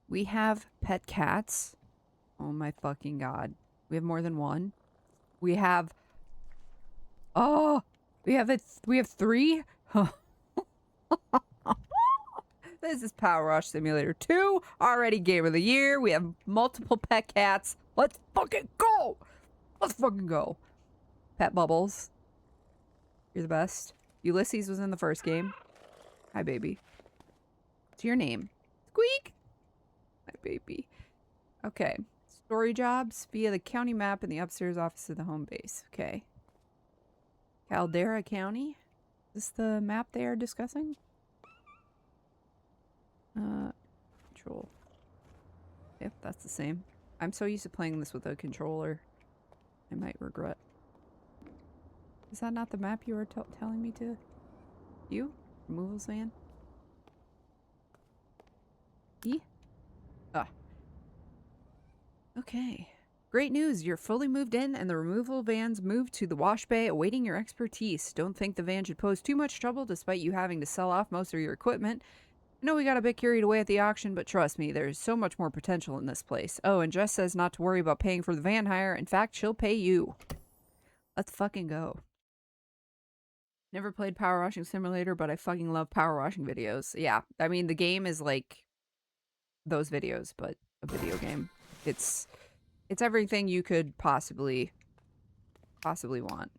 We have pet cats. Oh my fucking god. We have more than one. We have... Oh! We have three? This is Powerwash Simulator 2. Already Game of the Year. We have multiple pet cats. Let's fucking go! Let's fucking go. Pet Bubbles. You're the best. Ulysses was in the first game. Hi, baby. What's your name? Squeak! My baby. Okay. Story jobs via the county map in the upstairs office of the home base. Okay. Caldera County? Is this the map they are discussing? Control. Yep, that's the same. I'm so used to playing this with a controller. I might regret. Is that not the map you were telling me to? You? Removals van? E? Ah. Okay. Great news, you're fully moved in and the removal van's moved to the wash bay awaiting your expertise. Don't think the van should pose too much trouble despite you having to sell off most of your equipment. I know we got a bit carried away at the auction, but trust me, there's so much more potential in this place. Oh, and Jess says not to worry about paying for the van hire. In fact, she'll pay you. Let's fucking go. Never played Power Washing Simulator, but I fucking love power washing videos. Yeah, I mean, the game is like those videos, but a video game. It's everything you could possibly want.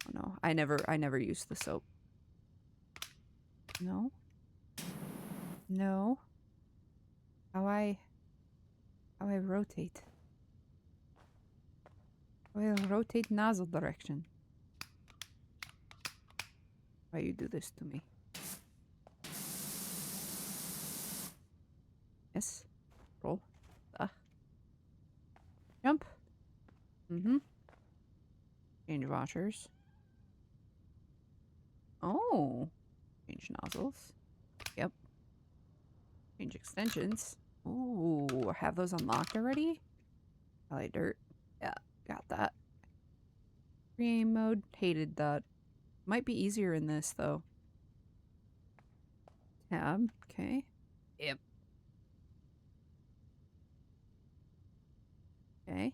Oh no, I never used the soap. No. No. How I rotate. How I rotate nozzle direction. Why you do this to me? Yes. Roll. Jump. Mm-hmm. Change washers. Oh. Change nozzles. Yep. Change extensions. Ooh, have those unlocked already? Probably dirt. Yeah, got that. Game mode. Hated that. Might be easier in this, though. Tab. Okay. Yep. Okay.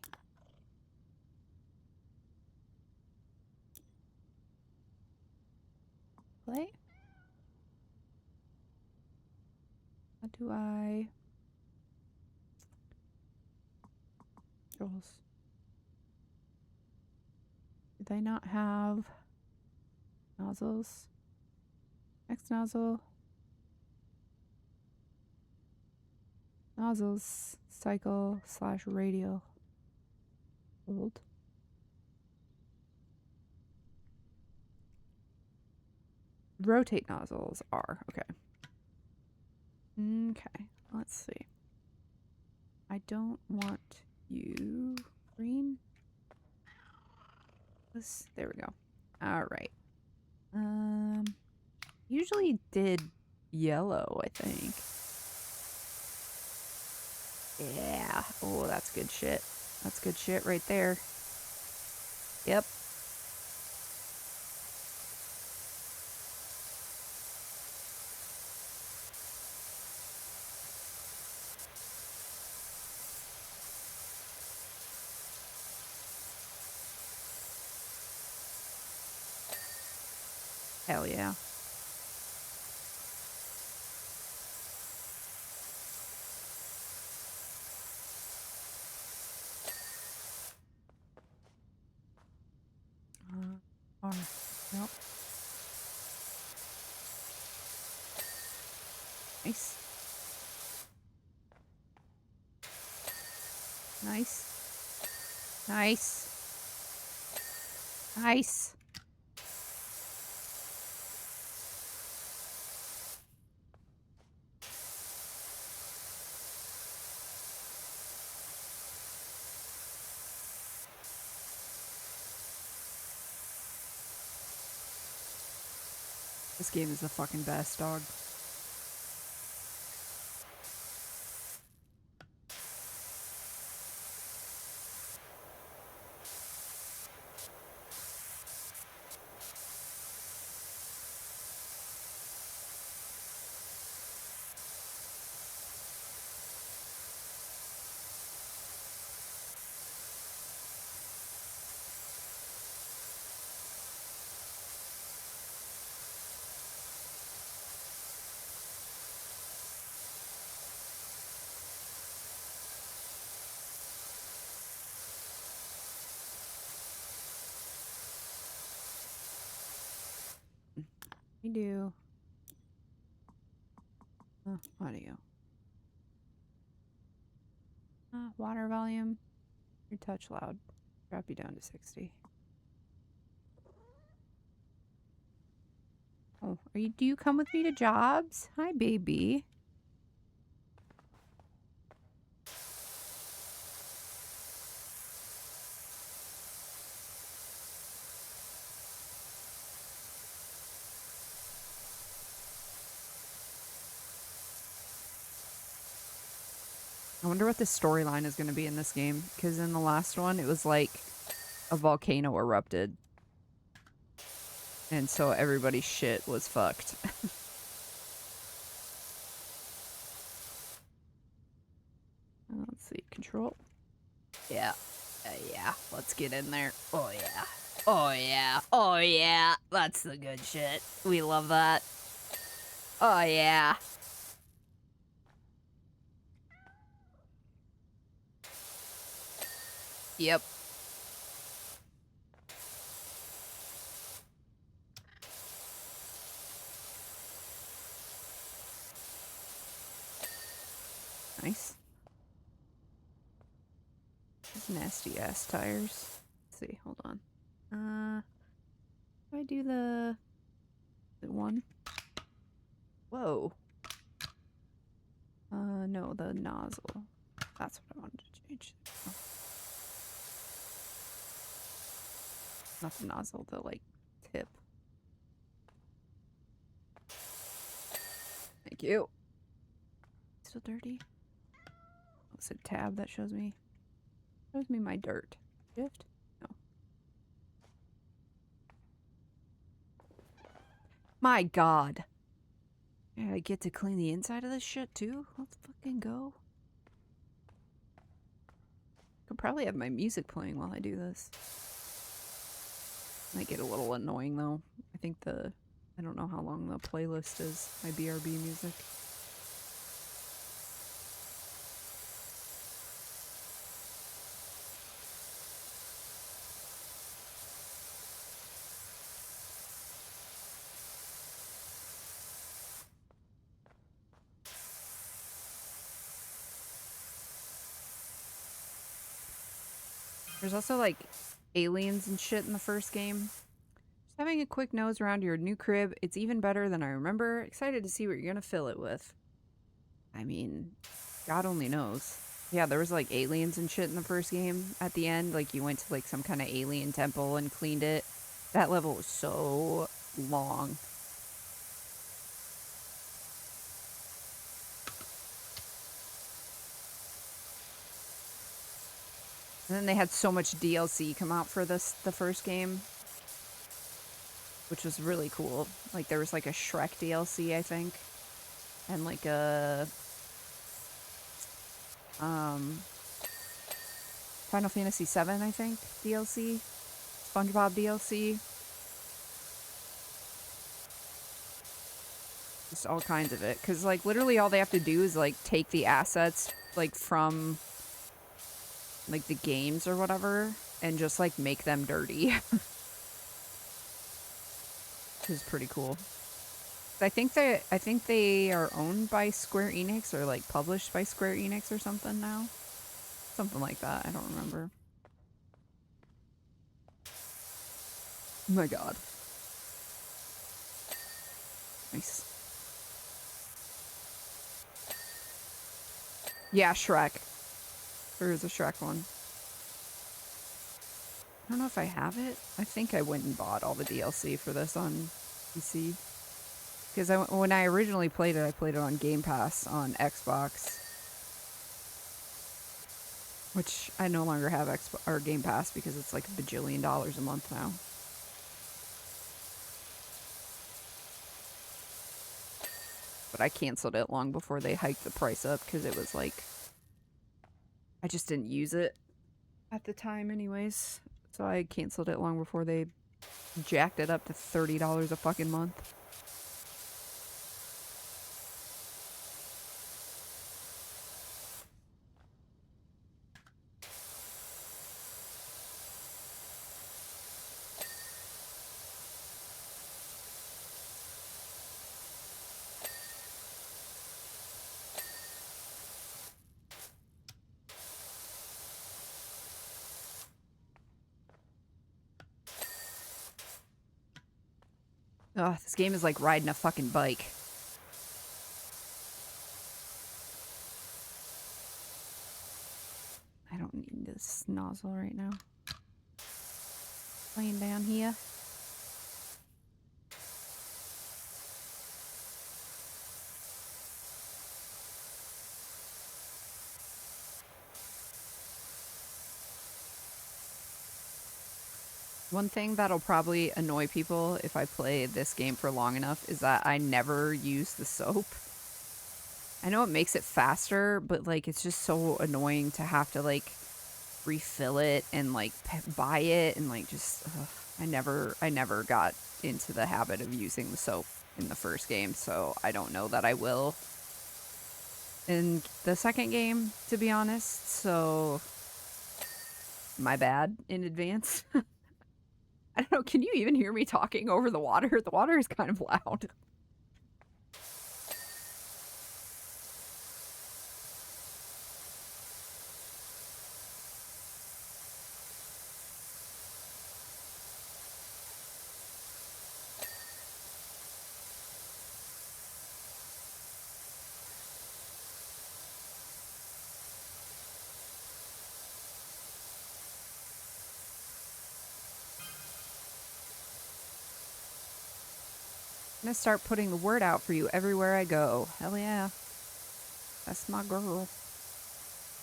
Play. How do I... Controls. Did I not have nozzles? Next nozzle. Nozzles. Cycle / radial. Hold. Rotate nozzles are. Okay. Okay. Let's see. I don't want you green. There we go. All right. Usually did yellow, I think. Yeah. Oh, that's good shit. That's good shit right there. Yep. Hell yeah. R. Nope. Nice. Nice. Nice. Nice. This game is the fucking best, dog. We do. Audio. Water volume. Your touch loud. Drop you down to 60. Oh, do you come with me to jobs? Hi, baby. I wonder what the storyline is going to be in this game, because in the last one, it was like a volcano erupted. And so everybody's shit was fucked. Let's see. Control. Yeah. Yeah. Let's get in there. Oh, yeah. Oh, yeah. Oh, yeah. That's the good shit. We love that. Oh, yeah. Yep. Nice. These nasty ass tires. Let's see, hold on. Do I do the one? Whoa. No, the nozzle. That's what I wanted to change. Oh. Not the nozzle, the like tip. Thank you. Still dirty? Oh, it's a tab that shows me my dirt. Shift? No. My god. Yeah, I get to clean the inside of this shit too? Let's fucking go. Could probably have my music playing while I do this. Might get a little annoying though. I think I don't know how long the playlist is, my BRB music. There's also like aliens and shit in the first game. Just having a quick nose around your new crib, it's even better than I remember. Excited to see what you're gonna fill it with. I mean, God only knows. Yeah, there was like aliens and shit in the first game at the end. Like you went to like some kind of alien temple and cleaned it. That level was so long. And then they had so much DLC come out for the first game, which was really cool. Like there was like a Shrek DLC, I think, and like a Final Fantasy VII, I think, DLC, SpongeBob DLC, just all kinds of it. Because like literally all they have to do is like take the assets like from like the games or whatever and just like make them dirty. Which is pretty cool. I think they are owned by Square Enix or like published by Square Enix or something now. Something like that. I don't remember. Oh my god. Nice. Yeah, Shrek. There is a Shrek one. I don't know if I have it. I think I went and bought all the DLC for this on PC. Because when I originally played it, I played it on Game Pass on Xbox. Which I no longer have Game Pass because it's like $1 bajillion a month now. But I canceled it long before they hiked the price up because it was like... I just didn't use it at the time anyways. So I canceled it long before they jacked it up to $30 a fucking month. Ugh, this game is like riding a fucking bike. I don't need this nozzle right now. Laying down here. One thing that'll probably annoy people if I play this game for long enough is that I never use the soap. I know it makes it faster, but like it's just so annoying to have to like refill it and like buy it and like just I never got into the habit of using the soap in the first game, so I don't know that I will in the second game, to be honest. So my bad in advance. I don't know, can you even hear me talking over the water? The water is kind of loud. I'm gonna start putting the word out for you everywhere I go. Hell yeah. That's my girl.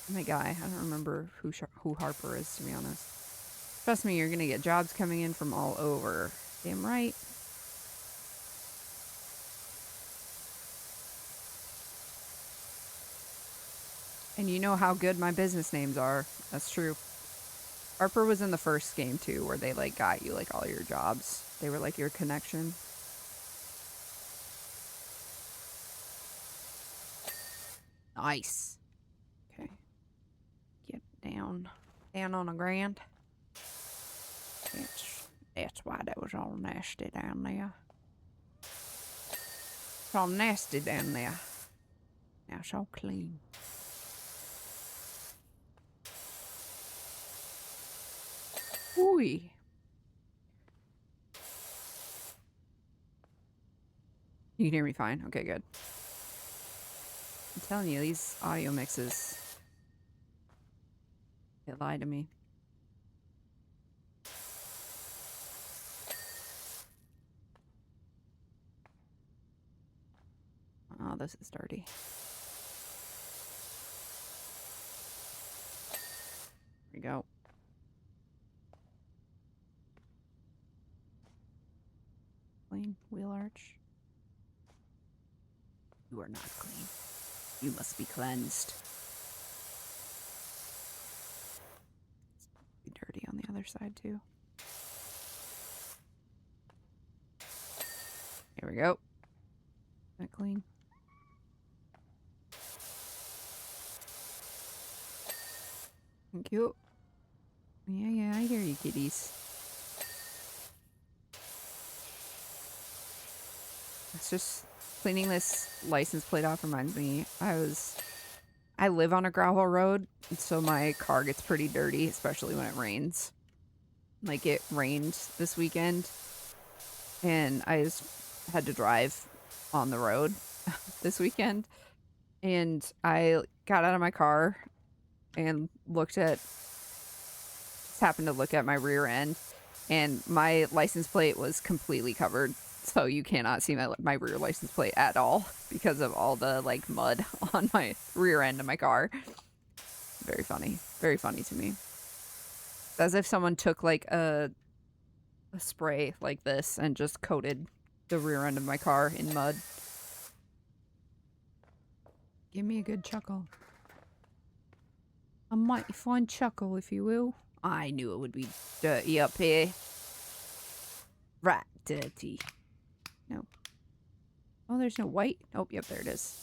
My guy. I don't remember who Harper is, to be honest. Trust me, you're gonna get jobs coming in from all over. Damn right. And you know how good my business names are. That's true. Harper was in the first game too, where they like got you like all your jobs. They were like your connection. Nice. Okay. Get down. Down on the ground. That's why that was all nasty down there. It's all nasty down there. Now it's all clean. Ooh. You can hear me fine. Okay, good. I'm telling you, these audio mixes, they lie to me. Oh, this is dirty. There we go. Clean wheel arch. You are not clean. You must be cleansed. It's dirty on the other side too. Here we go. Is that clean? Thank you. Yeah, I hear you, kitties. It's just cleaning this license plate off reminds me. I live on a gravel road, so my car gets pretty dirty, especially when it rains. Like it rained this weekend, and I just had to drive on the road this weekend, and I got out of my car and just happened to look at my rear end, and my license plate was completely covered. So you cannot see my rear license plate at all because of all the like mud on my rear end of my car. Very funny. Very funny to me. It's as if someone took like a spray like this and just coated the rear end of my car in mud. Give me a good chuckle. A mighty fine chuckle, if you will. I knew it would be dirty up here. Right, dirty. No. Oh, there's no white? Oh, yep, there it is.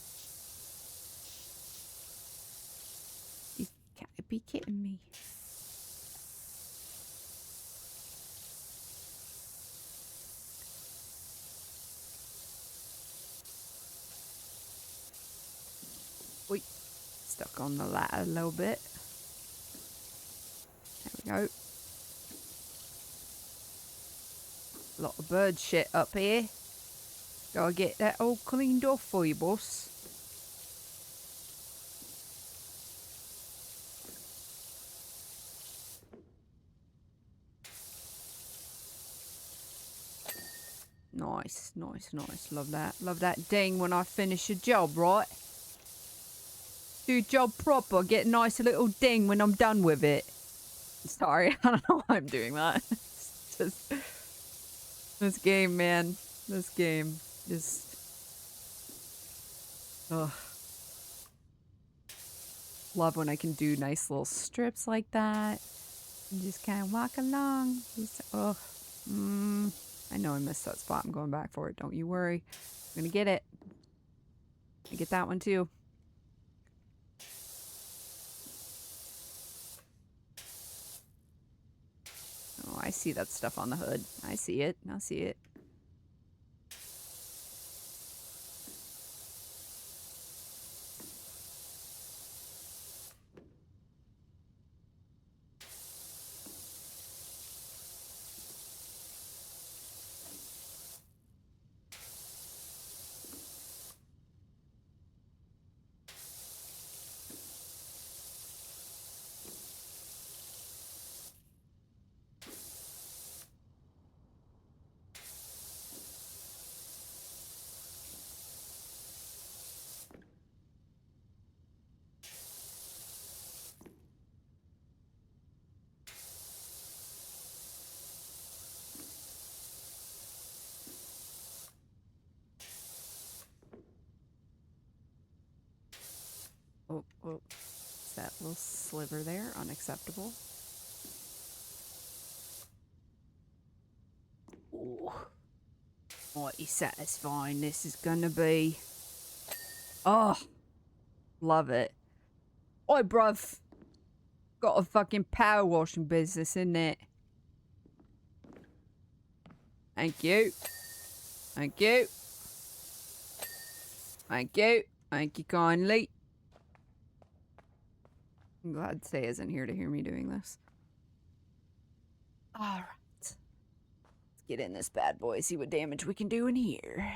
You can't be kidding me. Wait. Stuck on the ladder a little bit. There we go. A lot of bird shit up here. Gotta get that all cleaned off for you, boss. Nice, nice, nice. Love that. Love that ding when I finish a job, right? Do a job proper, get a nice little ding when I'm done with it. Sorry, I don't know why I'm doing that. It's just... This game, man. This game. Just... Ugh. Love when I can do nice little strips like that. And just kind of walk along. Just, ugh. I know I missed that spot. I'm going back for it. Don't you worry. I'm gonna get it. I get that one too. Oh, I see that stuff on the hood. I see it. I see it. Oh, oh. That little sliver there. Unacceptable. Ooh. Mighty satisfying this is gonna be. Oh. Love it. Oi, bruv. Got a fucking power washing business, in it? Thank you. Thank you. Thank you. Thank you kindly. I'm glad Say isn't here to hear me doing this. Alright. Let's get in this bad boy, see what damage we can do in here.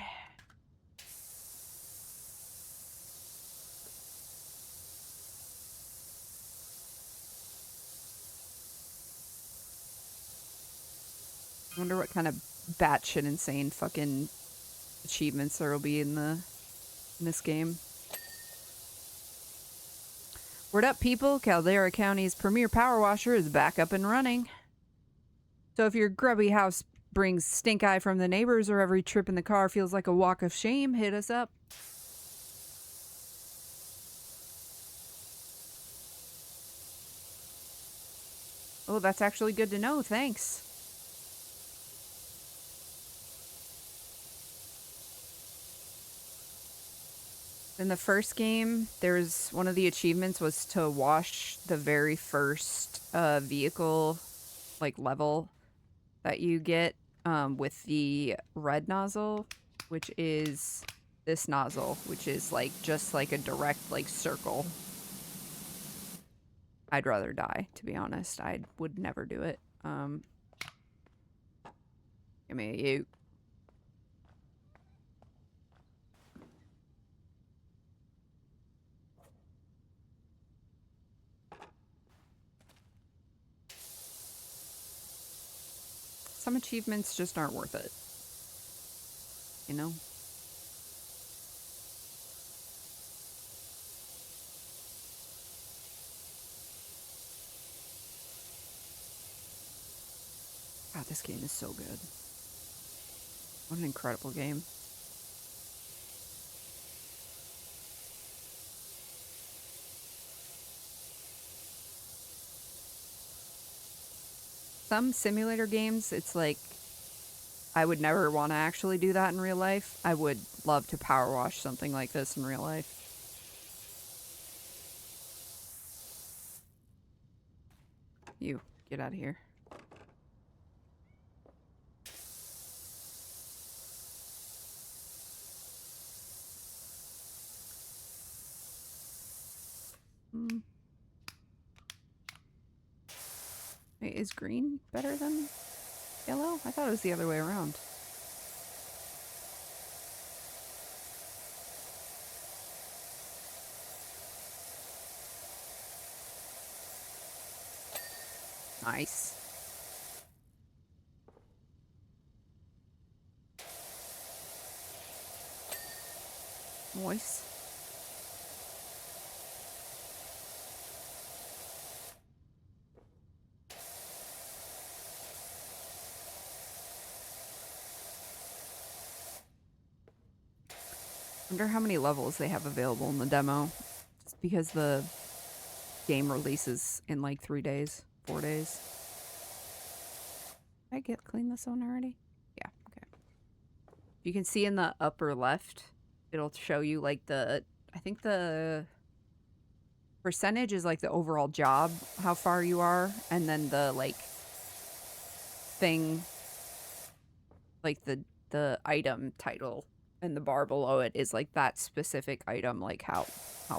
I wonder what kind of batshit insane fucking achievements there will be in this game. Word up, people. Caldera County's premier power washer is back up and running. So if your grubby house brings stink eye from the neighbors or every trip in the car feels like a walk of shame, hit us up. Oh, that's actually good to know. Thanks. In the first game, there's one of the achievements was to wash the very first vehicle, like, level that you get with the red nozzle, which is this nozzle, which is, like, just like a direct, like, circle. I'd rather die, to be honest. I would never do it. Give me a you. Some achievements just aren't worth it. You know? God, this game is so good. What an incredible game. Some simulator games, it's like, I would never want to actually do that in real life. I would love to power wash something like this in real life. You, get out of here. Wait, is green better than yellow? I thought it was the other way around. Nice. Moist. Wonder how many levels they have available in the demo. Just because the game releases in like 3 days, 4 days. Did I clean this one already? Yeah, okay. You can see in the upper left, it'll show you like I think the percentage is like the overall job, how far you are, and then the like thing, like the item title, and the bar below it is like that specific item, like how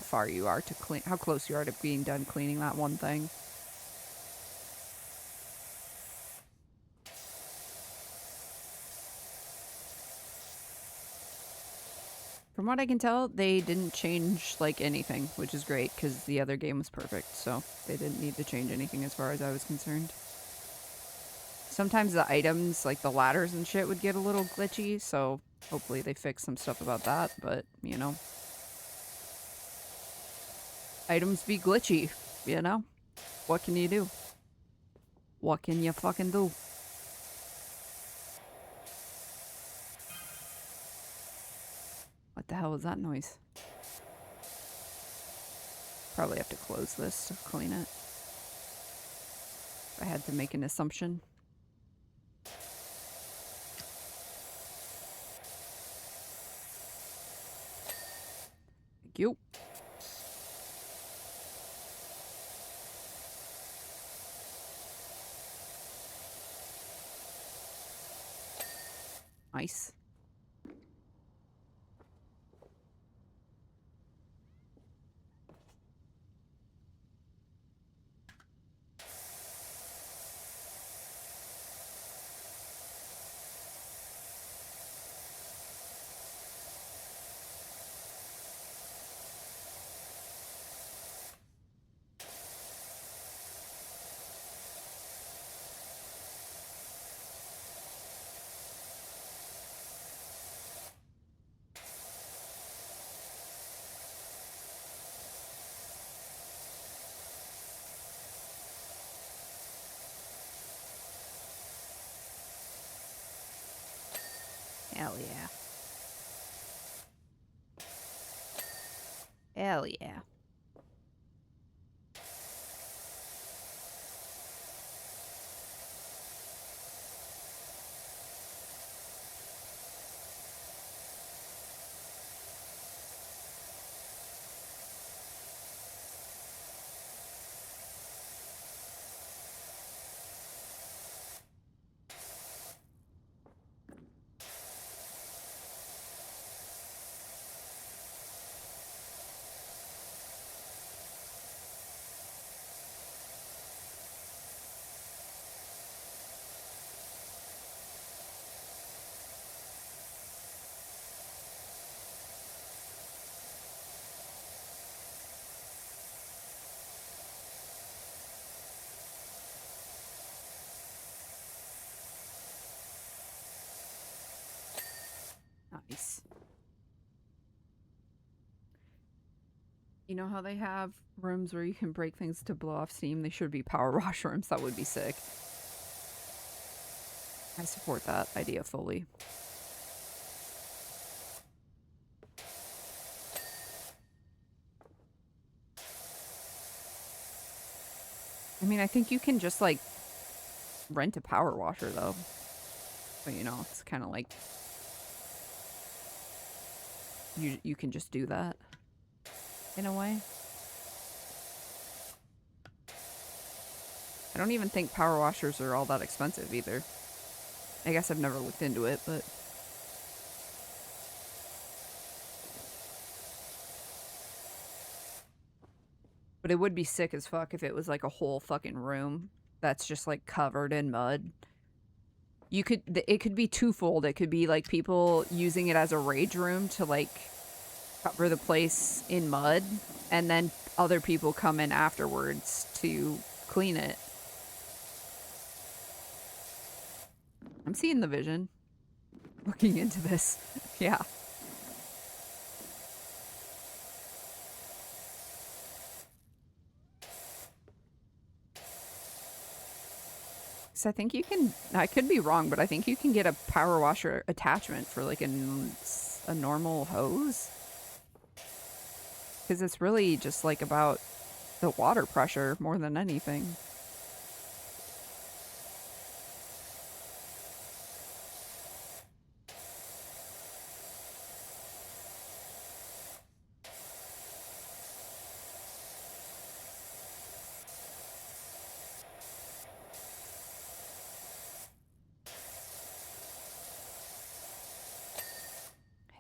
far you are to clean, how close you are to being done cleaning that one thing. From what I can tell, they didn't change like anything, which is great because the other game was perfect, so they didn't need to change anything as far as I was concerned. Sometimes the items, like the ladders and shit, would get a little glitchy, so hopefully they fix some stuff about that, but, you know. Items be glitchy, you know? What can you do? What can you fucking do? What the hell was that noise? Probably have to close this to clean it. I had to make an assumption. Thank you. Nice. Hell yeah. Hell yeah. Nice. You know how they have rooms where you can break things to blow off steam? They should be power wash rooms. That would be sick. I support that idea fully. I mean, I think you can just like rent a power washer though. But you know, it's kind of like you can just do that in a way. I don't even think power washers are all that expensive either. I guess I've never looked into it, but it would be sick as fuck if it was like a whole fucking room that's just like covered in mud. It could be twofold. It could be like people using it as a rage room to like cover the place in mud, and then other people come in afterwards to clean it. seeing the vision. Looking into this. Yeah. So I think you can, I could be wrong, but I think you can get a power washer attachment for like a normal hose. Because it's really just like about the water pressure more than anything.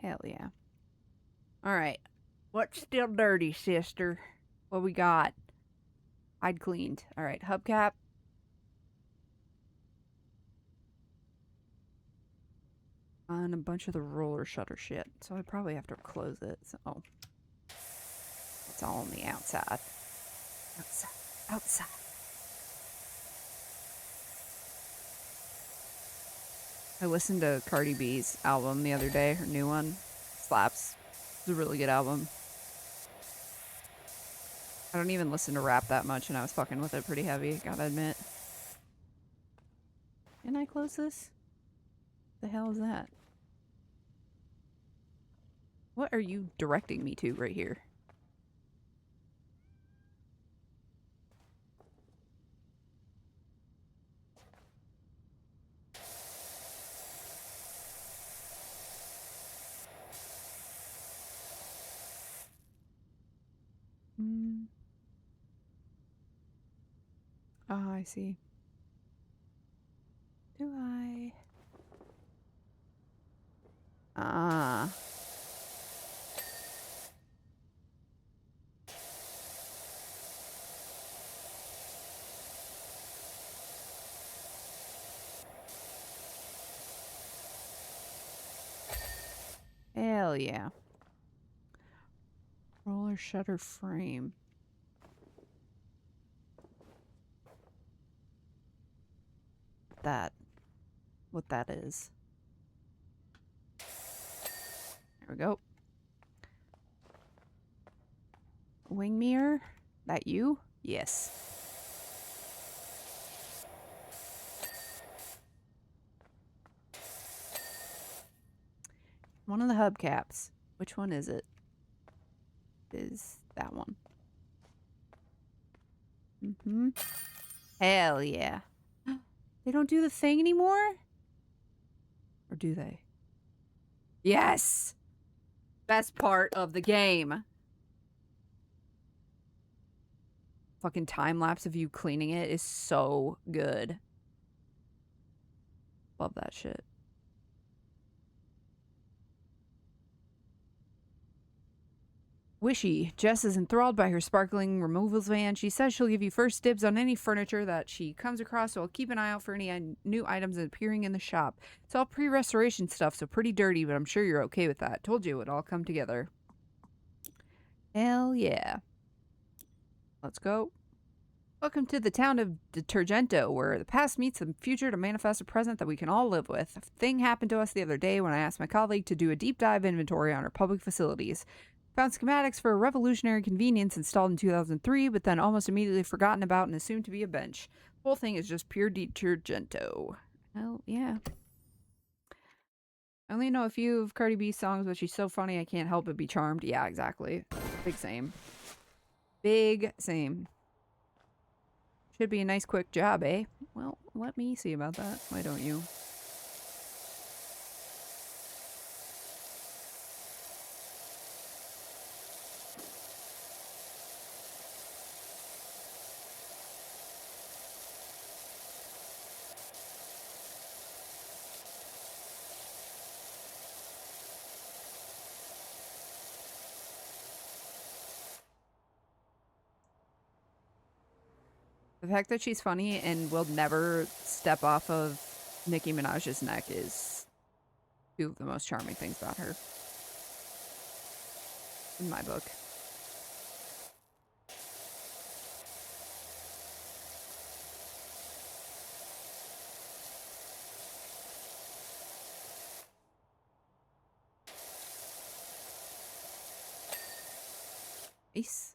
Hell yeah. Alright. What's still dirty, sister? What we got? I'd cleaned. Alright, hubcap. On a bunch of the roller shutter shit. So I probably have to close it. So it's all on the outside. Outside. Outside. I listened to Cardi B's album the other day, her new one. Slaps. It's a really good album. I don't even listen to rap that much, and I was fucking with it pretty heavy, gotta admit. Can I close this? The hell is that? What are you directing me to right here? Oh, I see. Do I? Ah. Hell yeah. Roller shutter frame. What that is. There we go. Wing mirror? That you? Yes. One of the hubcaps. Which one is it? Is that one? Mm-hmm. Hell yeah. They don't do the thing anymore? Or do they? Yes! Best part of the game. Fucking time lapse of you cleaning it is so good. Love that shit. Wishy. Jess is enthralled by her sparkling removals van. She says she'll give you first dibs on any furniture that she comes across, so I'll keep an eye out for any new items appearing in the shop. It's all pre-restoration stuff, so pretty dirty, but I'm sure you're okay with that. Told you it would all come together. Hell yeah. Let's go. Welcome to the town of Detergento, where the past meets the future to manifest a present that we can all live with. A thing happened to us the other day when I asked my colleague to do a deep dive inventory on our public facilities. Found schematics for a revolutionary convenience installed in 2003, but then almost immediately forgotten about and assumed to be a bench. The whole thing is just pure Detergento. Hell yeah. I only know a few of Cardi B's songs, but she's so funny I can't help but be charmed. Yeah, exactly. Big same. Big same. Should be a nice quick job, eh? Well, let me see about that. Why don't you? The fact that she's funny and will never step off of Nicki Minaj's neck is two of the most charming things about her. In my book. Nice.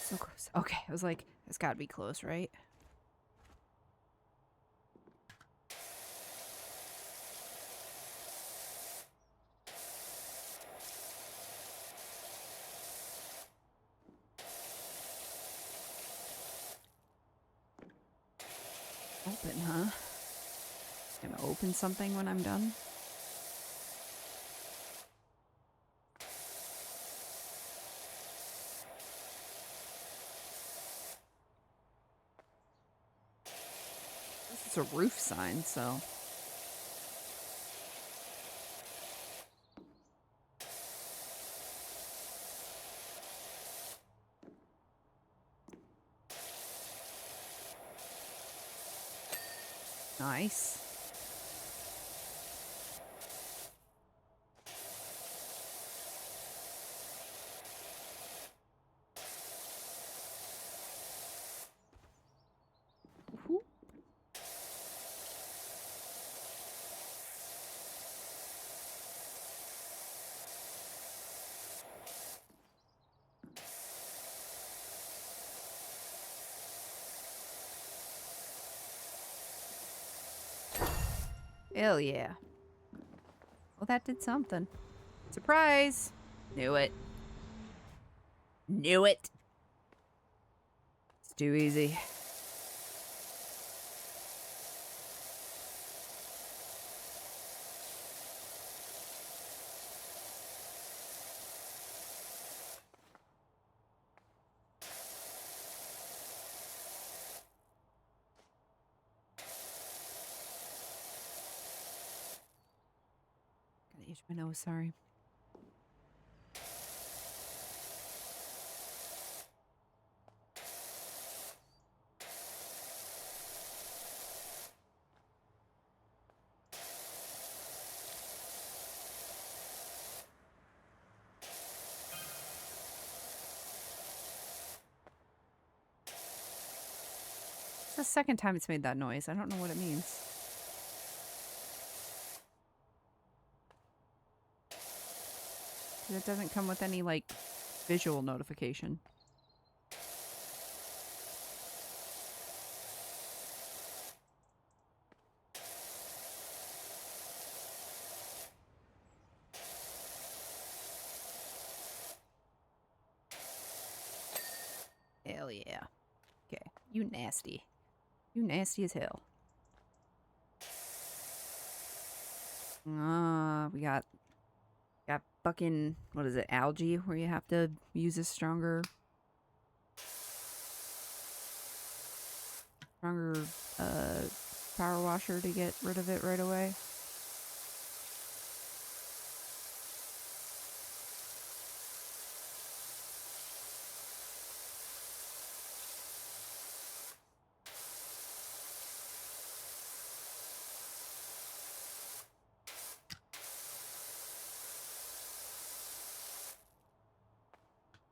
So close. Okay, I was like, it's gotta be close, right? Open, huh? Gonna open something when I'm done. This is a roof sign, so. Nice. Whoop. Hell yeah. Well, that did something. Surprise! Knew it. Knew it. It's too easy. Gotta itch my nose, sorry. It's the second time it's made that noise. I don't know what it means. It doesn't come with any, like, visual notification. Hell yeah. Okay. You nasty. You nasty as hell. We got fucking, what is it, algae, where you have to use a stronger power washer to get rid of it right away.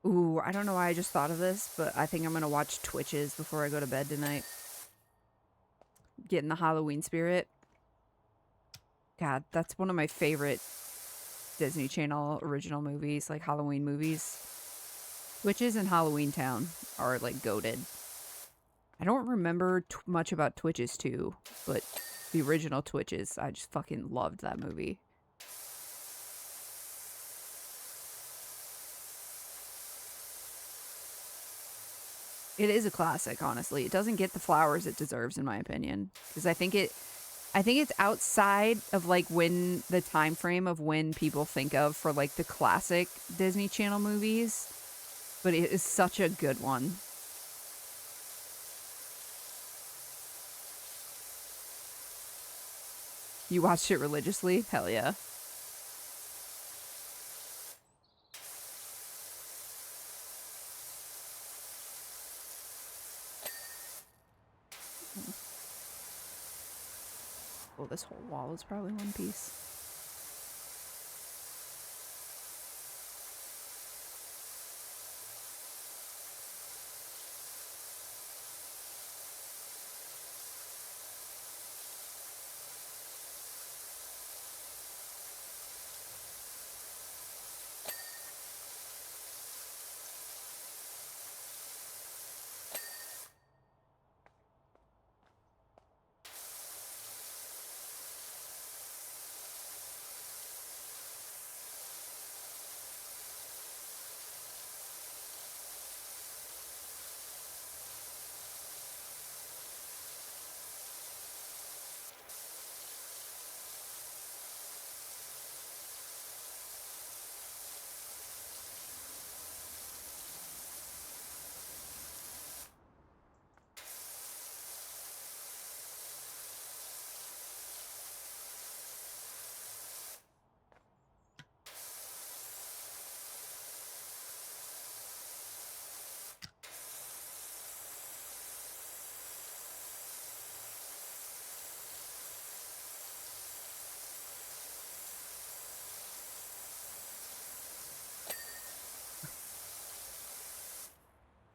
Ooh, I don't know why I just thought of this, but I think I'm gonna watch Twitches before I go to bed tonight. Get in the Halloween spirit. God, that's one of my favorite Disney Channel original movies, like Halloween movies. Twitches and Halloween Town are like goated. I don't remember much about Twitches 2, but the original Twitches, I just fucking loved that movie. It is a classic, honestly. It doesn't get the flowers it deserves, in my opinion, because I think it's outside of like when the time frame of when people think of for like the classic Disney Channel movies, but it is such a good one. You watched it religiously? Hell yeah. Oh, this whole wall is probably one piece.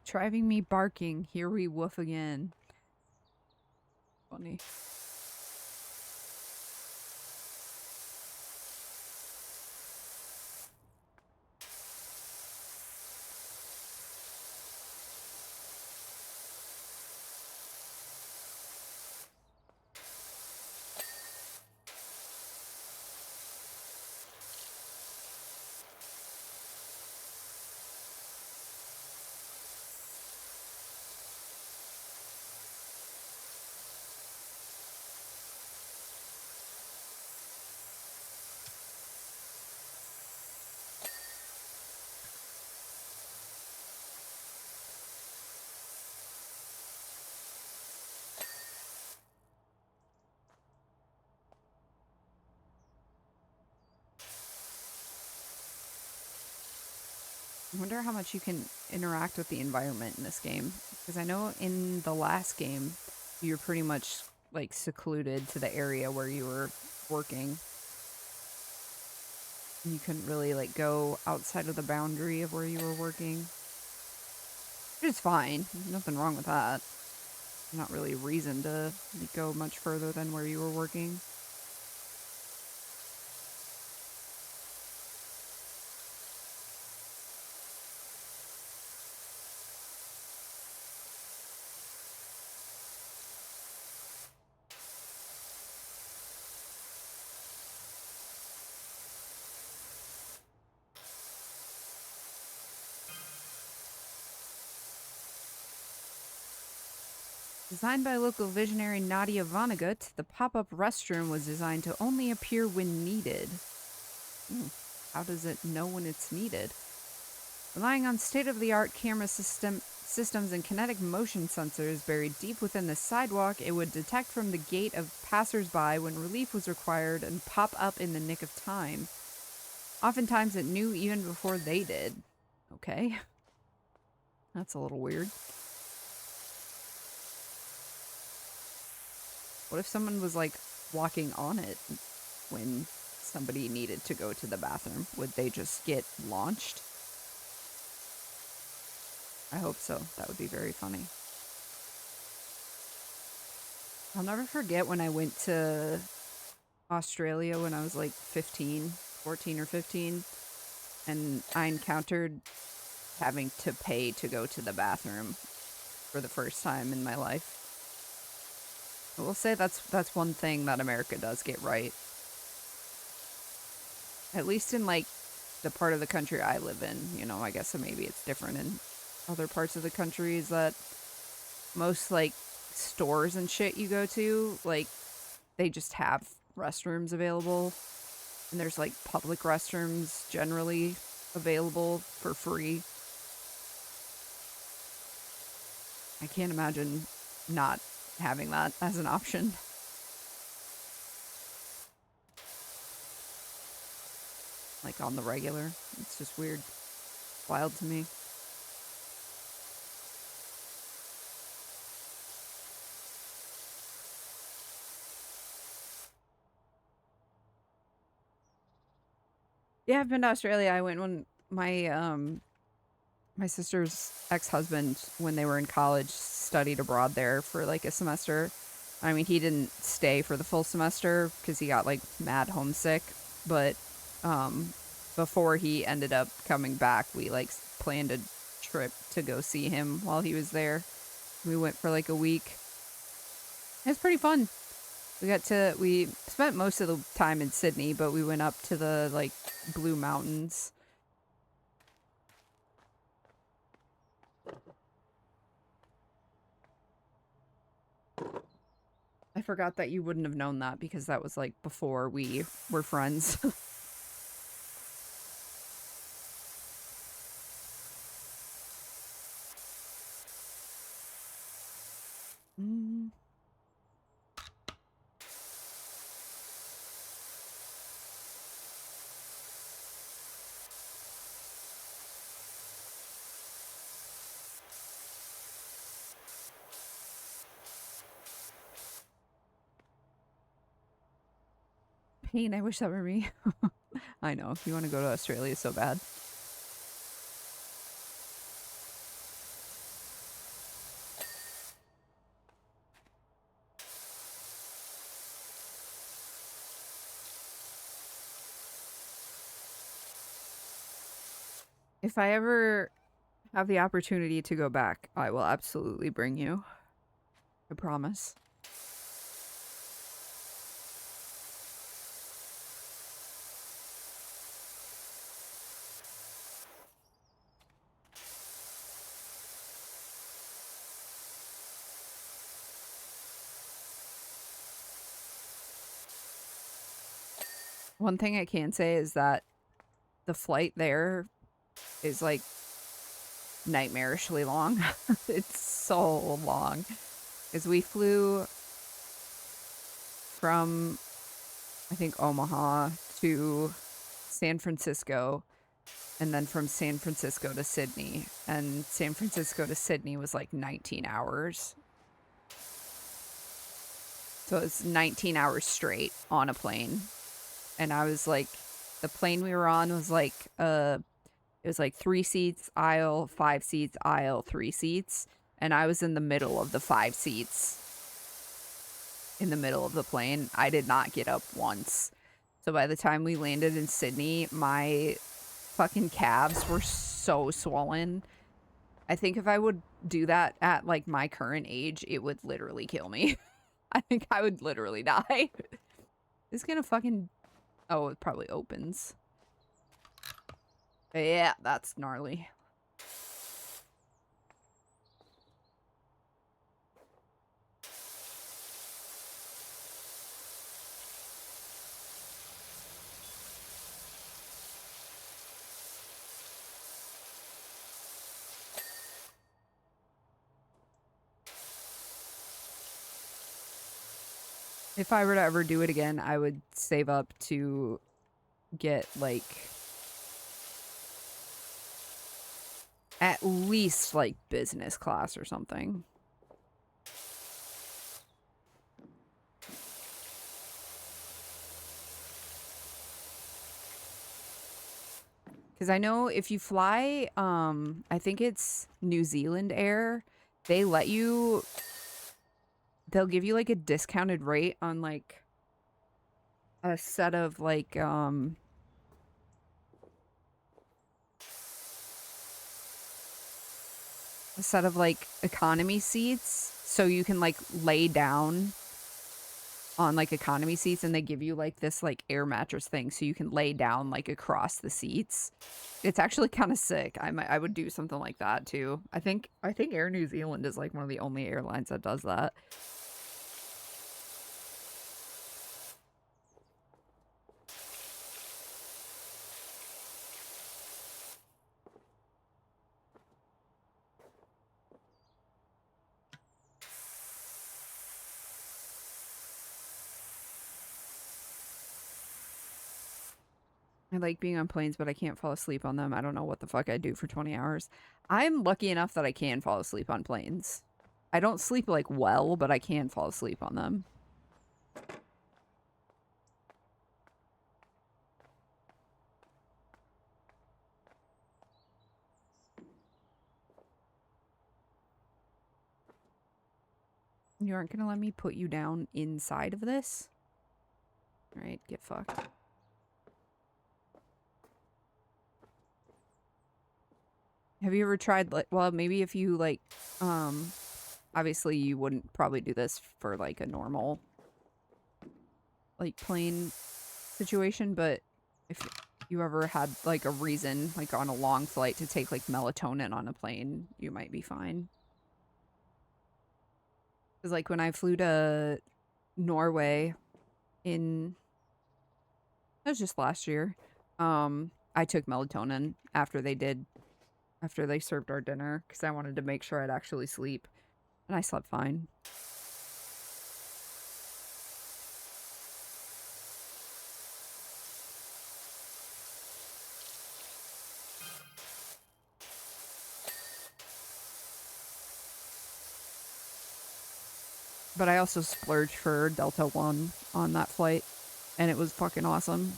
Driving me barking. Here we woof again. Funny. I wonder how much you can interact with the environment in this game. Because I know in the last game, you're pretty much like secluded to the area where you were working. You couldn't really like go outside of the boundary of where you were working. Which is fine. Nothing wrong with that. Not really a reason to go much further than where you were working. Designed by local visionary Nadia Vonnegut, the pop-up restroom was designed to only appear when needed. How does it know when it's needed? Relying on state-of-the-art camera systems and kinetic motion sensors buried deep within the sidewalk, it would detect from the gate of passers-by when relief was required and pop up in the nick of time. Oftentimes it knew even before they did. Okay. That's a little weird. What if someone was, like, walking on it when somebody needed to go to the bathroom? Would they just get launched? I hope so. That would be very funny. I'll never forget when I went to Australia when I was like 14 or 15, and I encountered having to pay to go to the bathroom for the first time in my life. I will say that's one thing that America does get right. At least in, like, the part of the country I live in. You know, I guess maybe it's different in other parts of the country, is that most, like, stores and shit you go to, like, they just have restrooms available. And there's, like, public restrooms generally available for free. I can't imagine not having that as an option. Like, on the regular. It's just weird. Wild to me. Yeah, I've been to Australia. I went when my sister's ex-husband, when they were in college, studied abroad there for like a semester. I mean, he didn't stay for the full semester because he got like mad homesick, but before he ended up coming back, we like planned a trip to go see him while he was there. We went for like a week. It was pretty fun. We spent most of the time in Sydney, but we went up to the like Blue Mountains. I forgot that you wouldn't have known that because that was like before we were friends. Mm. Pain, I wish that were me. I know, you want to go to Australia so bad. If I ever have the opportunity to go back, I will absolutely bring you. I promise. One thing I can say is that the flight there is like nightmarishly long. It's so long. Because we flew from, I think, Omaha to San Francisco, and then from San Francisco to Sydney. And San Francisco to Sydney was like 19 hours. So it's 19 hours straight on a plane. And I was like, the plane we were on was like, it was like 3 seats, aisle, 5 seats, aisle, 3 seats. And I was in the middle of the 5 seats. In the middle of the plane. I did not get up once. So by the time we landed in Sydney, my fucking calves were so swollen. I think if I would do that at like my current age, it would literally kill me. I think I would literally die. It's gonna fucking... Oh, it probably opens. Yeah, that's gnarly. If I were to ever do it again, I would save up to get, like, at least, like, business class or something. Because I know if you fly, I think it's New Zealand Air, they let you, they'll give you, like, a discounted rate on, like, a set of, like, a set of, like, economy seats, so you can, like, lay down on, like, economy seats, and they give you, like, this, like, air mattress thing so you can lay down, like, across the seats. It's actually kinda sick. I would do something like that too. I think Air New Zealand is, like, one of the only airlines that does that. I like being on planes, but I can't fall asleep on them. I don't know what the fuck I'd do for 20 hours. I'm lucky enough that I can fall asleep on planes. I don't sleep, like, well, but I can fall asleep on them. You aren't gonna let me put you down inside of this? Alright, get fucked. Have you ever tried, like, well, maybe if you, like, obviously you wouldn't probably do this for, like, a normal, like, plane situation, but if you ever had, like, a reason, like, on a long flight to take, like, melatonin on a plane, you might be fine. Because, like, when I flew to Norway in, it was just last year, I took melatonin after they served our dinner, because I wanted to make sure I'd actually sleep, and I slept fine. But I also splurged for Delta One on that flight, and it was fucking awesome.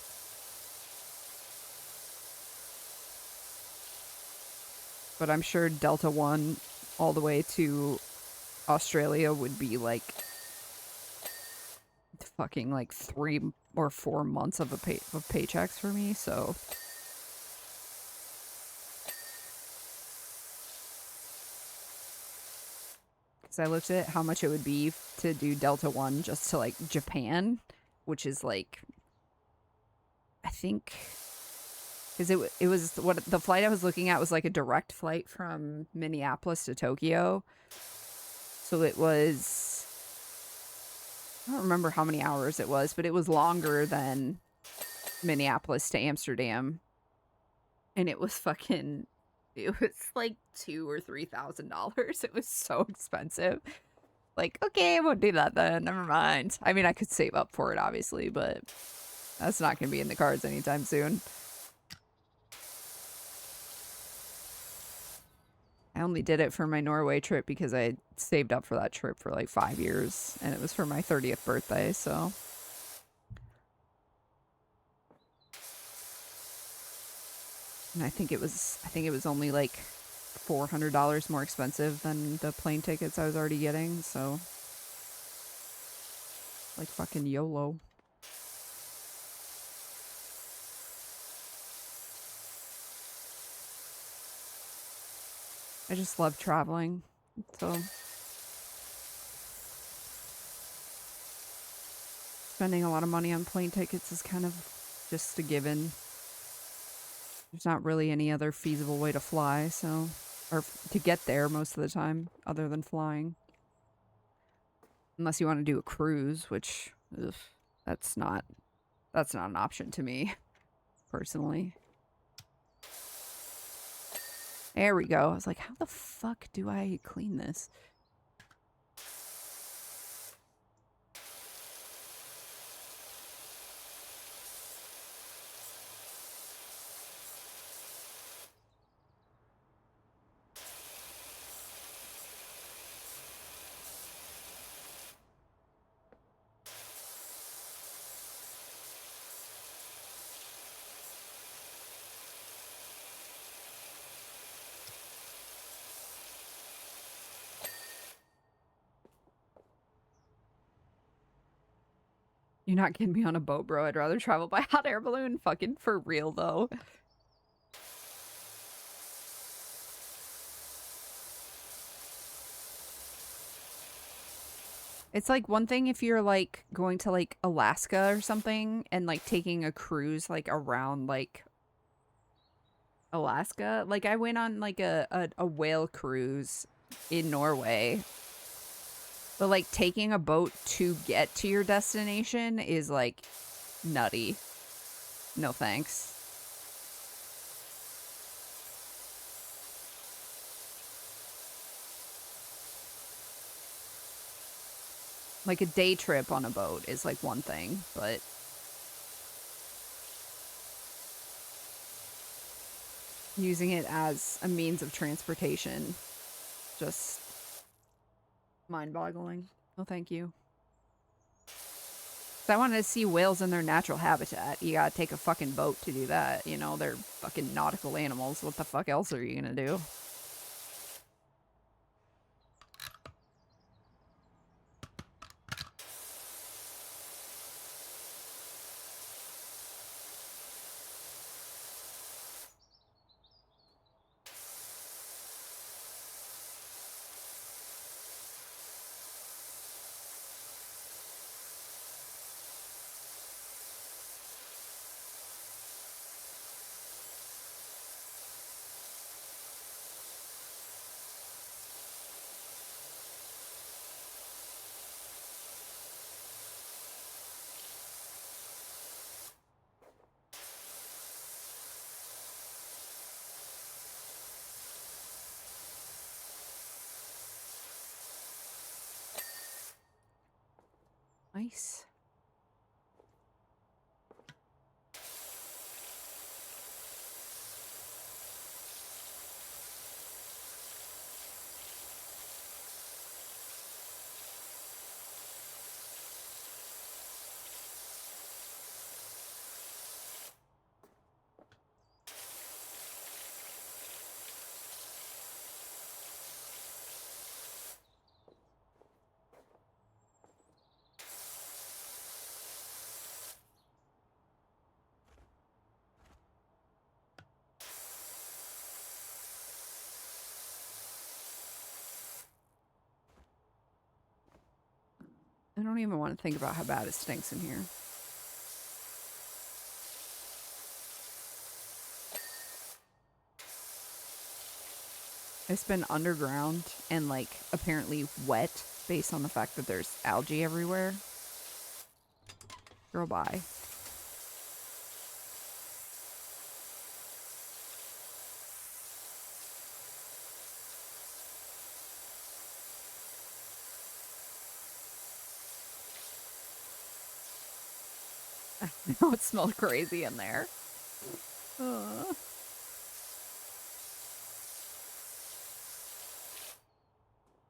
But I'm sure Delta One all the way to Australia would be like fucking like 3 or 4 months of paychecks for me, so. Because I looked at how much it would be to do Delta One just to, like, Japan, which is like, I think, because it was what the flight I was looking at was like a direct flight from Minneapolis to Tokyo. So it was, I don't remember how many hours it was, but it was longer than Minneapolis to Amsterdam. And it was fucking, it was like $2,000 or $3,000. It was so expensive. Like, okay, I won't do that then. Never mind. I mean, I could save up for it, obviously, but that's not going to be in the cards anytime soon. I only did it for my Norway trip because I saved up for that trip for like 5 years, and it was for my 30th birthday, so. And I think it was only like $400 more expensive than the plane tickets I was already getting, so. Like fucking YOLO. I just love traveling, so. Spending a lot of money on plane tickets is kind of just a given. There's not really any other feasible way to fly, so, or to get there most of the time, other than flying. Unless you want to do a cruise, which, ugh, that's not an option to me, personally. There we go. I was like, how the fuck do I clean this? You're not getting me on a boat, bro. I'd rather travel by hot air balloon. Fucking for real, though. It's like one thing if you're like going to like Alaska or something and like taking a cruise like around like Alaska. Like I went on like a whale cruise in Norway. But like taking a boat to get to your destination is like nutty. No thanks. Like a day trip on a boat is like one thing, but using it as a means of transportation, just mind-boggling. No, thank you. If I wanted to see whales in their natural habitat, you gotta take a fucking boat to do that. You know, they're fucking nautical animals. What the fuck else are you gonna do? Nice. I don't even want to think about how bad it stinks in here. It's been underground and like apparently wet based on the fact that there's algae everywhere. Girl, bye. No, it smelled crazy in there.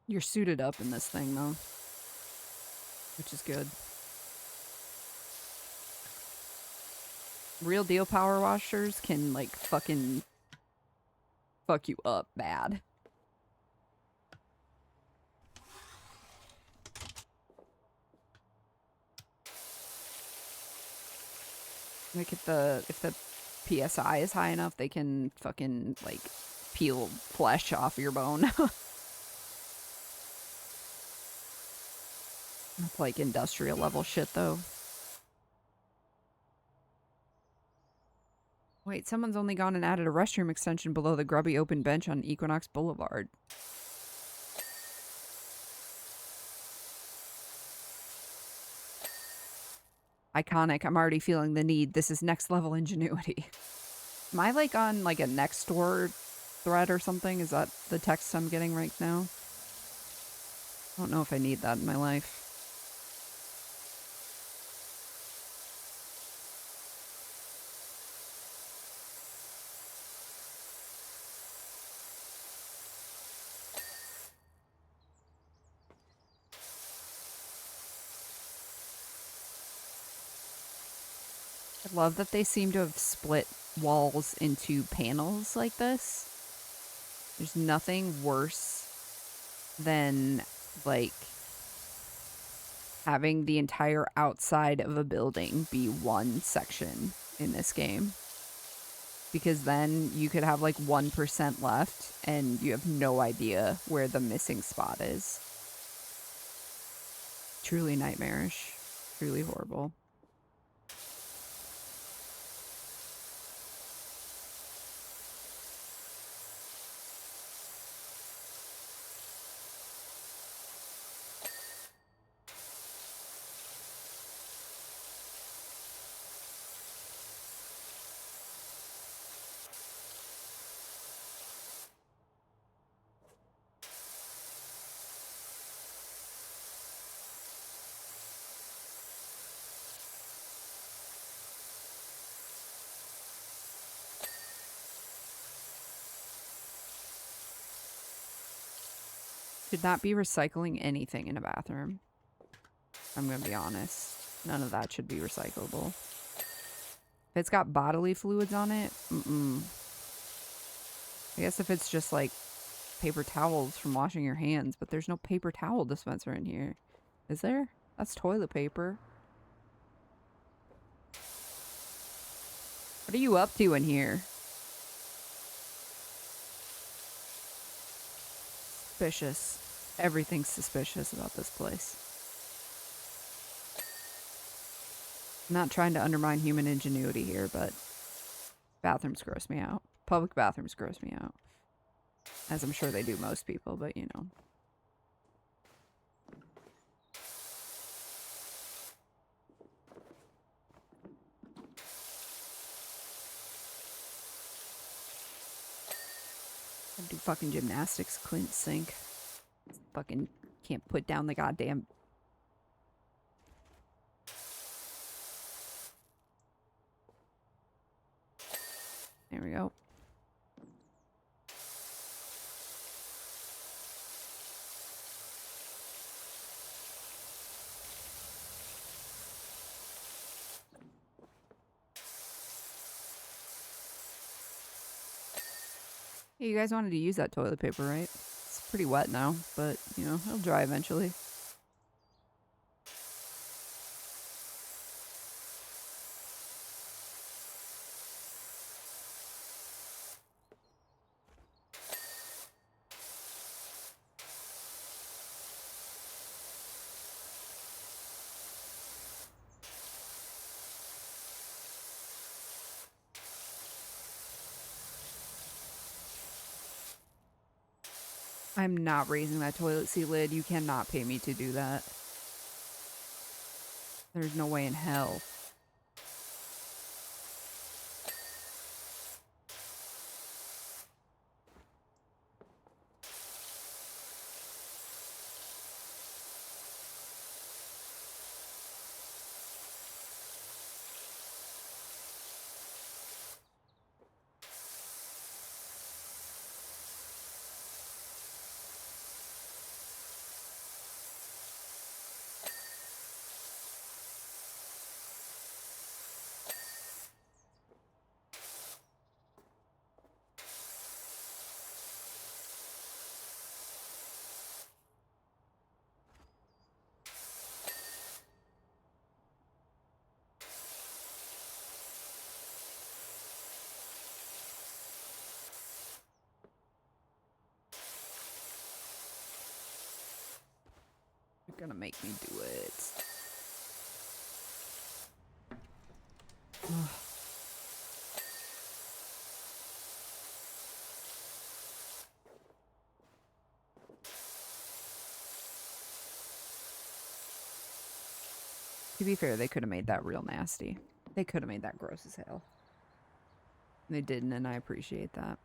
You're suited up in this thing, though. Which is good. Real deal power washers can, like, fucking fuck you up bad. Like, if the PSI is high enough, they can fucking, like, peel flesh off your bone. That's like industrial level shit, though. Wait, someone's only gone and added a restroom extension below the grubby open bench on Equinox Boulevard. Iconic. I'm already feeling the need. This is next level ingenuity. Am I like on like a next door thread or something? Is that the text I'm getting right now? I don't know if I need that in my life. I love that they seem to have split walls into panels like this. There's nothing worse than, like, having the entire outside of a building be one section in this game. Because then you could have like 1% left and you have no idea where the missing spot is. Truly nightmarish. Truly horrible. Should not be recycling anything in a bathroom. I'm going to be honest. None of that should be recyclable. If it's got bodily fluids on it, I guess if it's just like paper towels from washing your hands, but there's no paper towel dispenser in here. Is there? That's toilet paper. What are you up to in here? Suspicious. Everything's suspicious about this place. I'm not trying to undermine human ingenuity here, but bathrooms gross me out. Public bathrooms gross me out. As I'm sure they do most people, but you know. I do fucking gymnastics, clean sink. Fucking can't put down the goddamn... There we go. Hey, you guys wanted to use that toilet paper, right? It's pretty wet now, but, you know, it'll dry eventually. I'm not raising that toilet seat lid. You cannot pay me to do that. There's no way in hell. You're gonna make me do it. Ugh. To be fair, they could have made that real nasty. They could have made that gross as hell. They didn't, and I appreciate that.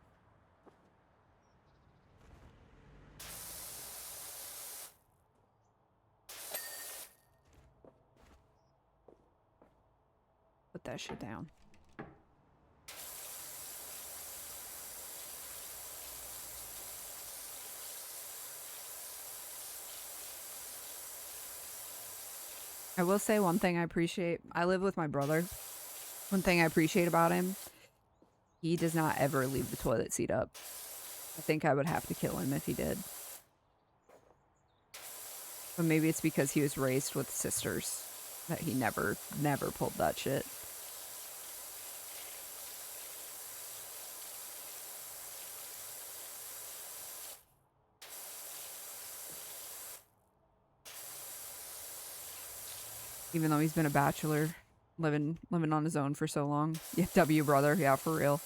Put that shit down. I will say one thing I appreciate. I live with my brother. One thing I appreciate about him, he does not ever leave the toilet seat up. I think I would have to kill him if he did. But maybe it's because he was raised with sisters that he never pulled that shit. Even though he's been a bachelor, living on his own for so long. Yeah, W brother, yeah, for real.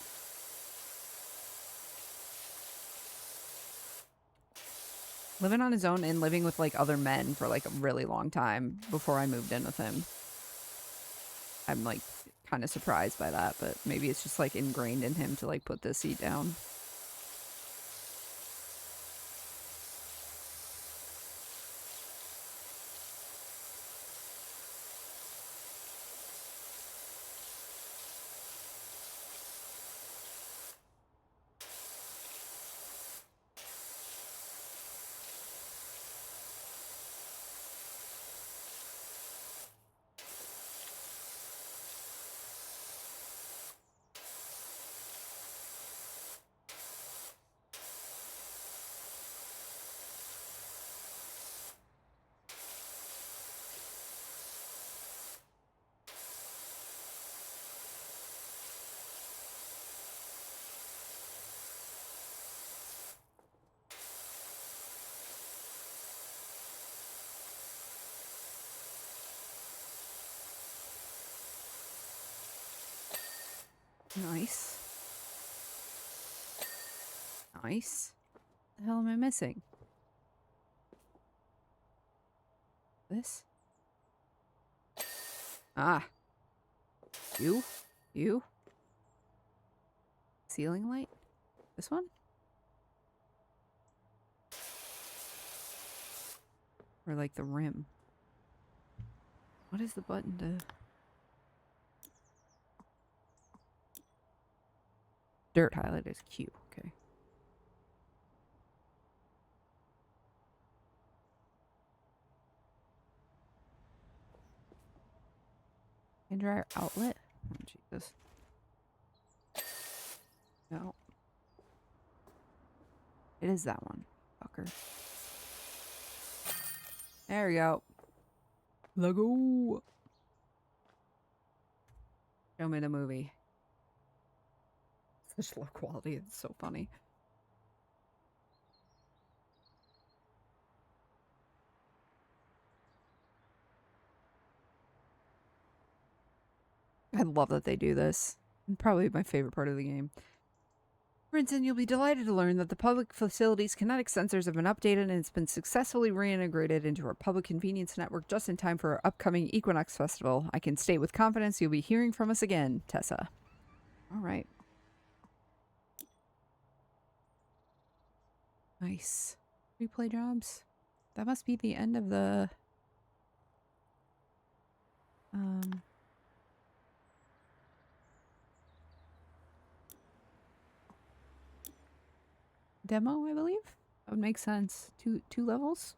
Living on his own and living with like other men for like a really long time before I moved in with him. I'm like kind of surprised by that, but maybe it's just like ingrained in him to like put this seat down. Nice. Nice. What the hell am I missing? This? Ah. You? You? Ceiling light? This one? Or like the rim? What is the button to... Dirt highlight is Q. Okay. Hand dryer outlet? Oh, Jesus. No. It is that one. Fucker. There we go. Lego. Show me the movie. Such low quality. It's so funny. I love that they do this. Probably my favorite part of the game. Brinton, you'll be delighted to learn that the public facilities kinetic sensors have been updated and it's been successfully reintegrated into our public convenience network just in time for our upcoming Equinox Festival. I can state with confidence you'll be hearing from us again, Tessa. All right. Nice. Replay jobs. That must be the end of the... demo, I believe. That would make sense. Two levels.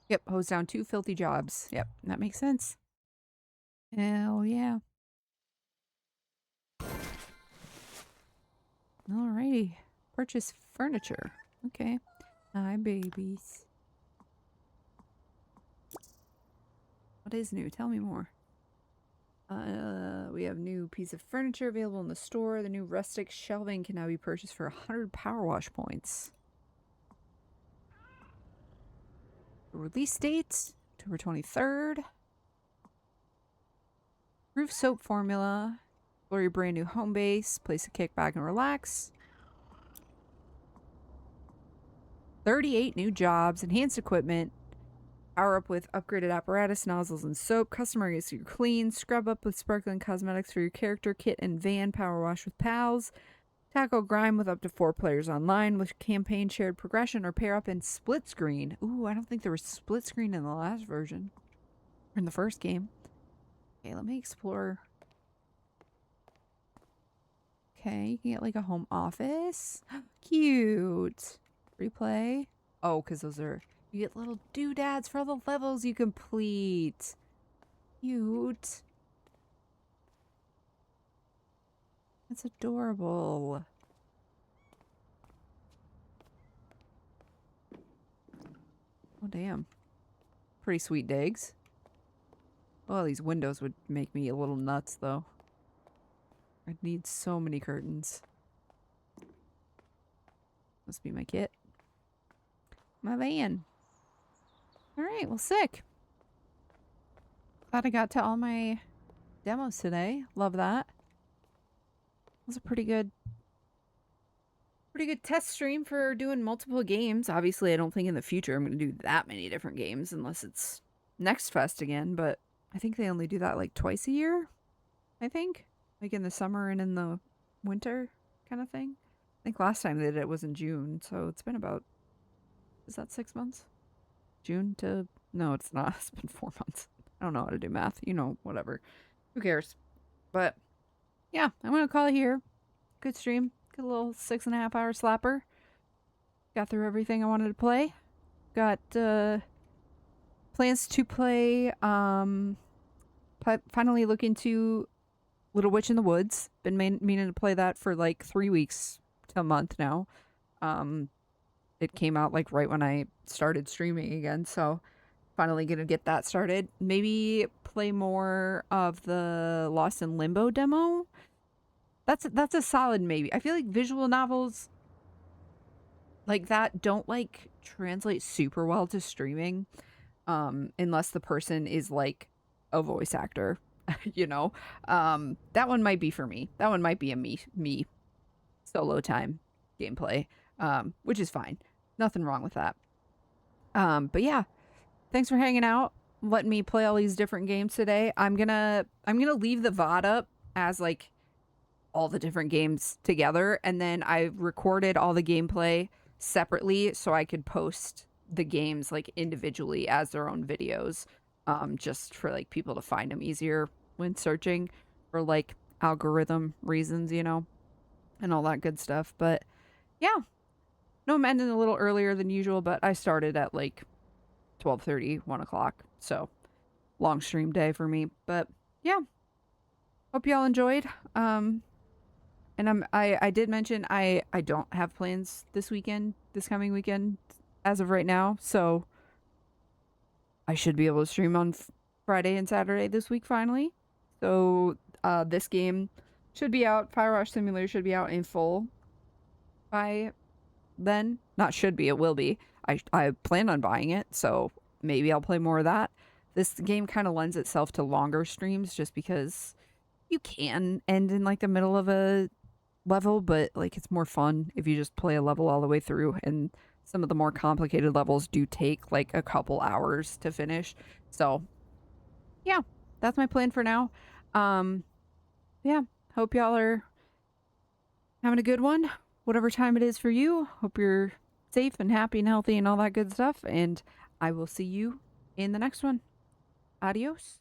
Yep, hose down 2 filthy jobs. Yep, that makes sense. Hell yeah. Alrighty. Purchase furniture. Okay. Hi, babies. What is new? Tell me more. We have new piece of furniture available in the store. The new rustic shelving can now be purchased for 100 Powerwash points. Release date, October 23rd. Roof soap formula. Explore your brand new home base. Place to kick back and relax. 38 new jobs. Enhanced equipment. Power up with upgraded apparatus, nozzles, and soap. Customize your clean. Scrub up with sparkling cosmetics for your character. Kit and van. Power wash with pals. Tackle grime with up to 4 players online with campaign shared progression, or pair up in split screen. Ooh, I don't think there was split screen in the last version. Or in the first game. Okay, let me explore. Okay, you can get like a home office. Cute. Replay. Oh, because those are... You get little doodads for all the levels you complete. Cute. That's adorable. Oh, damn. Pretty sweet digs. Oh, these windows would make me a little nuts, though. I'd need so many curtains. Must be my kit. My van. Alright, well, sick. Glad I got to all my demos today. Love that. It was a pretty good test stream for doing multiple games. Obviously, I don't think in the future I'm going to do that many different games unless it's Next Fest again, but I think they only do that like twice a year, I think. Like in the summer and in the winter kind of thing. I think last time they did it was in June, so it's been about, is that 6 months? June to, no, it's not. It's been 4 months. I don't know how to do math. You know, whatever. Who cares? But yeah, I'm going to call it here. Good stream. Good little 6.5 hour slapper. Got through everything I wanted to play. Got plans to play, finally look into Little Witch in the Woods. Been meaning to play that for like 3 weeks to a month now. It came out like right when I started streaming again, so finally gonna get that started. Maybe play more of the Lost in Limbo demo. That's a solid maybe. I feel like visual novels like that don't like translate super well to streaming, unless the person is like a voice actor. You know, that one might be for me. That one might be a me solo time gameplay, which is fine. Nothing wrong with that. But yeah, thanks for hanging out, letting me play all these different games today. I'm gonna leave the VOD up as like all the different games together, and then I recorded all the gameplay separately so I could post the games like individually as their own videos, just for like people to find them easier when searching for like algorithm reasons, you know, and all that good stuff. But yeah, no, I'm ending a little earlier than usual, but I started at like 12:30, 1 o'clock, so long stream day for me. But yeah, hope y'all enjoyed. And I did mention I don't have plans this coming weekend as of right now, so I should be able to stream on Friday and Saturday this week finally. So this game should be out. Powerwash Simulator should be out in full by then. Not should be, it will be. I plan on buying it, so maybe I'll play more of that. This game kind of lends itself to longer streams just because you can end in like the middle of a level, but like it's more fun if you just play a level all the way through, and some of the more complicated levels do take like a couple hours to finish. So yeah, that's my plan for now. Yeah, hope y'all are having a good one, whatever time it is for you. Hope you're safe and happy and healthy and all that good stuff, and I will see you in the next one. Adios.